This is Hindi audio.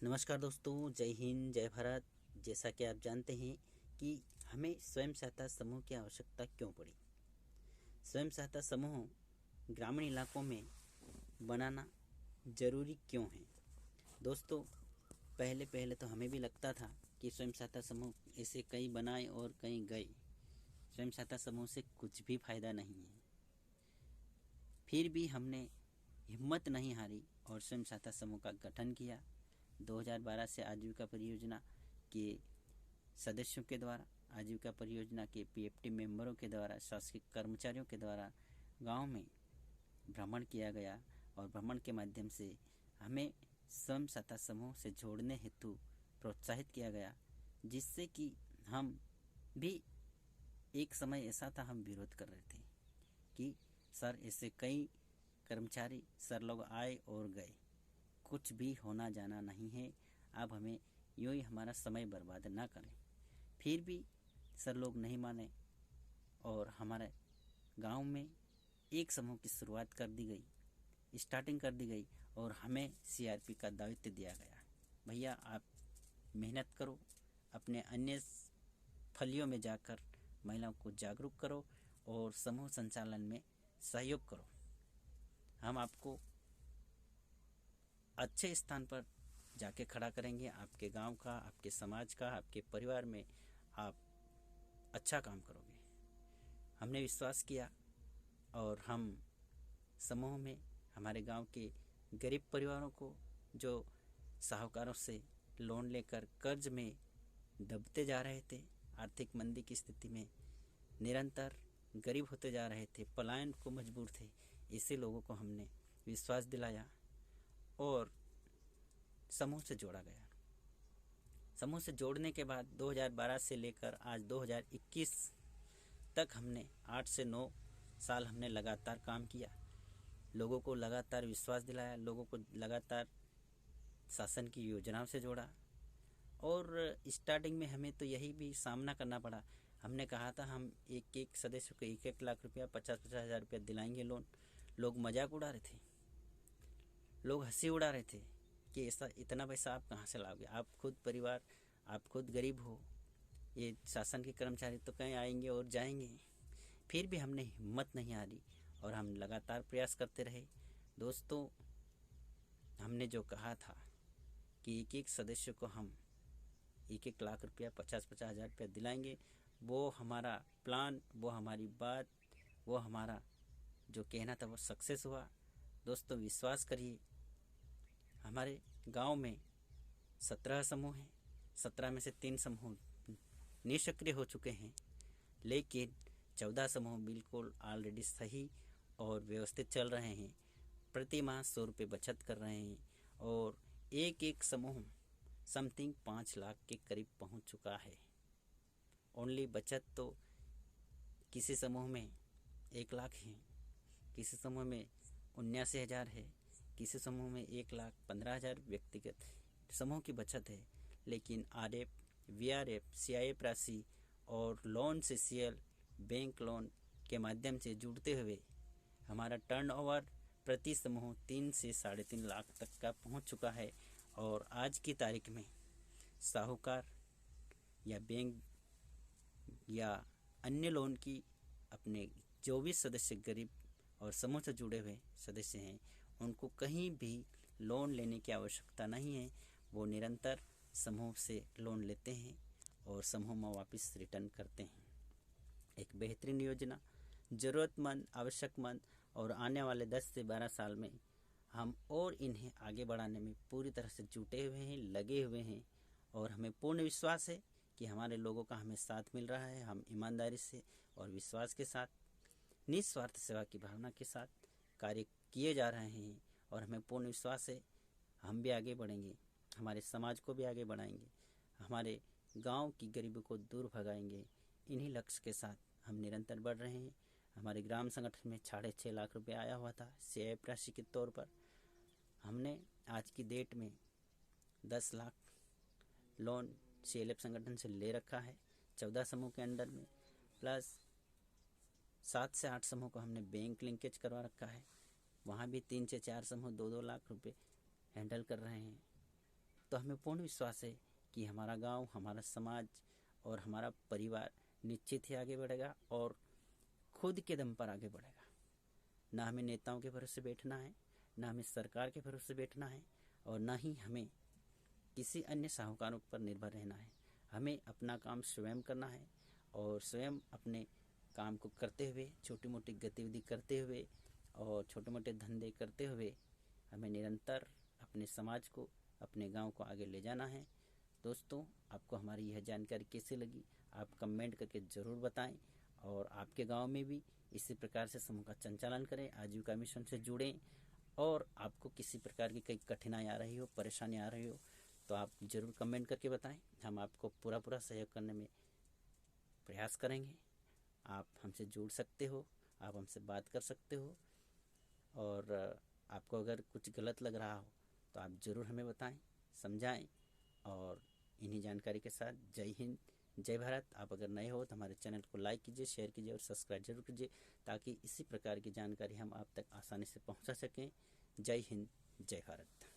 नमस्कार दोस्तों, जय हिंद, जय भारत। जैसा कि आप जानते हैं कि हमें स्वयं सहायता समूह की आवश्यकता क्यों पड़ी। स्वयं सहायता समूह ग्रामीण इलाकों में बनाना ज़रूरी क्यों है। दोस्तों, पहले पहले तो हमें भी लगता था कि स्वयं सहायता समूह ऐसे कई बनाए और कहीं गए। स्वयं सहायता समूह से कुछ भी फायदा नहीं है। फिर भी हमने हिम्मत नहीं हारी और स्वयं सहायता समूह का गठन किया। 2012 से आजीविका परियोजना के सदस्यों के द्वारा, आजीविका परियोजना के पीएफटी मेंबरों के द्वारा, शासकीय कर्मचारियों के द्वारा गांव में भ्रमण किया गया और भ्रमण के माध्यम से हमें स्वयं सहायता समूह से जोड़ने हेतु प्रोत्साहित किया गया, जिससे कि हम भी एक समय ऐसा था हम विरोध कर रहे थे कि सर ऐसे कई कर्मचारी सर लोग आए और गए, कुछ भी होना जाना नहीं है, अब हमें यूँ ही हमारा समय बर्बाद ना करें। फिर भी सर लोग नहीं माने और हमारे गांव में एक समूह की शुरुआत कर दी गई, स्टार्टिंग कर दी गई और हमें सीआरपी का दायित्व दिया गया। भैया आप मेहनत करो, अपने अन्य फलियों में जाकर महिलाओं को जागरूक करो और समूह संचालन में सहयोग करो। हम आपको अच्छे स्थान पर जाके खड़ा करेंगे। आपके गांव का, आपके समाज का, आपके परिवार में आप अच्छा काम करोगे। हमने विश्वास किया और हम समूह में हमारे गांव के गरीब परिवारों को जो साहूकारों से लोन लेकर कर्ज में दबते जा रहे थे, आर्थिक मंदी की स्थिति में निरंतर गरीब होते जा रहे थे, पलायन को मजबूर थे, ऐसे लोगों को हमने विश्वास दिलाया और समूह से जोड़ा गया। समूह से जोड़ने के बाद 2012 से लेकर आज 2021 तक हमने 8 से 9 साल हमने लगातार काम किया, लोगों को लगातार विश्वास दिलाया, लोगों को लगातार शासन की योजनाओं से जोड़ा। और स्टार्टिंग में हमें तो यही भी सामना करना पड़ा। हमने कहा था हम एक एक सदस्य को 1-1 लाख रुपया, 50-50 हज़ार रुपया दिलाएंगे लोन। लोग मजाक उड़ा रहे थे, लोग हंसी उड़ा रहे थे कि ऐसा इतना पैसा आप कहाँ से लाओगे, आप खुद परिवार, आप खुद गरीब हो, ये शासन के कर्मचारी तो कहीं आएंगे और जाएंगे। फिर भी हमने हिम्मत नहीं हारी और हम लगातार प्रयास करते रहे। दोस्तों, हमने जो कहा था कि एक एक सदस्य को हम 1-1 लाख रुपया, 50-50 हज़ार रुपया दिलाएंगे, वो हमारा प्लान, वो हमारी बात, वो हमारा जो कहना था वो सक्सेस हुआ। दोस्तों, विश्वास करिए, हमारे गांव में 17 समूह हैं, 17 में से 3 समूह निष्क्रिय हो चुके हैं, लेकिन 14 समूह बिल्कुल ऑलरेडी सही और व्यवस्थित चल रहे हैं। प्रति माह 100 रुपये बचत कर रहे हैं और एक एक समूह समथिंग 5 लाख के करीब पहुंच चुका है। ओनली बचत तो किसी समूह में 1 लाख है, किसी समूह में 79,000 है, किसी समूह में 1,15,000 व्यक्तिगत समूह की बचत है। लेकिन आरएफ, वीआरएफ, सीआईएफ राशि और लोन से सीएल बैंक लोन के माध्यम से जुड़ते हुए हमारा टर्नओवर प्रति समूह 3 से 3.5 लाख तक का पहुंच चुका है। और आज की तारीख में साहूकार या बैंक या अन्य लोन की अपने जो भी सदस्य गरीब और समूह से जुड़े हुए सदस्य हैं, उनको कहीं भी लोन लेने की आवश्यकता नहीं है। वो निरंतर समूह से लोन लेते हैं और समूह में वापस रिटर्न करते हैं। एक बेहतरीन योजना, ज़रूरतमंद, आवश्यकमंद और आने वाले 10 से 12 साल में हम और इन्हें आगे बढ़ाने में पूरी तरह से जुटे हुए हैं, लगे हुए हैं और हमें पूर्ण विश्वास है कि हमारे लोगों का हमें साथ मिल रहा है। हम ईमानदारी से और विश्वास के साथ, निस्वार्थ सेवा की भावना के साथ कार्य किए जा रहे हैं और हमें पूर्ण विश्वास है हम भी आगे बढ़ेंगे, हमारे समाज को भी आगे बढ़ाएंगे, हमारे गांव की गरीबी को दूर भगाएंगे। इन्हीं लक्ष्य के साथ हम निरंतर बढ़ रहे हैं। हमारे ग्राम संगठन में 6.5 लाख रुपये आया हुआ था सीआईएफ राशि के तौर पर। हमने आज की डेट में 10 लाख लोन सीएलएफ संगठन से ले रखा है 14 समूह के अंडर में, प्लस 7 से 8 समूह को हमने बैंक लिंकेज करवा रखा है। वहाँ भी 3 से 4 समूह 2-2 लाख रुपए हैंडल कर रहे हैं। तो हमें पूर्ण विश्वास है कि हमारा गांव, हमारा समाज और हमारा परिवार निश्चित ही आगे बढ़ेगा और खुद के दम पर आगे बढ़ेगा। ना हमें नेताओं के भरोसे बैठना है, ना हमें सरकार के भरोसे बैठना है और ना ही हमें किसी अन्य साहूकारों पर निर्भर रहना है। हमें अपना काम स्वयं करना है और स्वयं अपने काम को करते हुए, छोटी मोटी गतिविधि करते हुए और छोटे मोटे धंधे करते हुए हमें निरंतर अपने समाज को, अपने गांव को आगे ले जाना है। दोस्तों, आपको हमारी यह जानकारी कैसी लगी आप कमेंट करके ज़रूर बताएं और आपके गांव में भी इसी प्रकार से समूह का संचालन करें, आजीविका मिशन से जुड़ें। और आपको किसी प्रकार की कोई कठिनाई आ रही हो, परेशानी आ रही हो तो आप ज़रूर कमेंट करके बताएं। हम आपको पूरा सहयोग करने में प्रयास करेंगे। आप हमसे जुड़ सकते हो, आप हमसे बात कर सकते हो और आपको अगर कुछ गलत लग रहा हो तो आप ज़रूर हमें बताएं, समझाएं। और इन्हीं जानकारी के साथ जय हिंद, जय भारत। आप अगर नए हो तो हमारे चैनल को लाइक कीजिए, शेयर कीजिए और सब्सक्राइब जरूर कीजिए ताकि इसी प्रकार की जानकारी हम आप तक आसानी से पहुंचा सकें। जय हिंद, जय भारत।